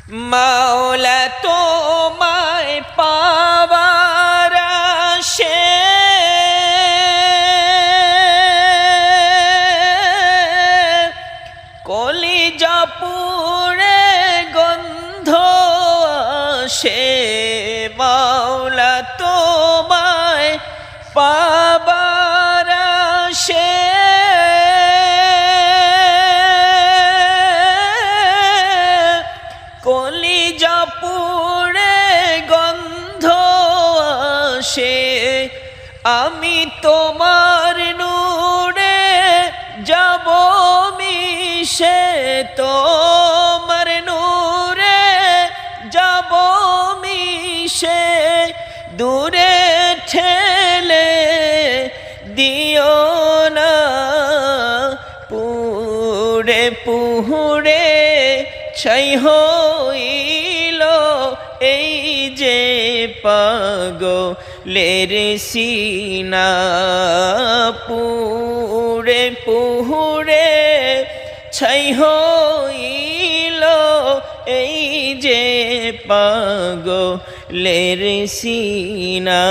মাওলা তোমায় পাওয়ার আশে কলিজা পুড়ে গন্ধ আসে। মাওলা তোমায় পাওয়ার আশে কলিজা পুড়ে গন্ধ আসে। আমি তোমার নূরে যাব মিশে, তোমার নূরে যাব মিশে। দূরে ঠেলে দিও না, পুড়ে পুড়ে ছাই হইল এই যে পাগলের সিনা। পুড়ে পুড়ে ছাই হইল এই যে পাগলের সিনা।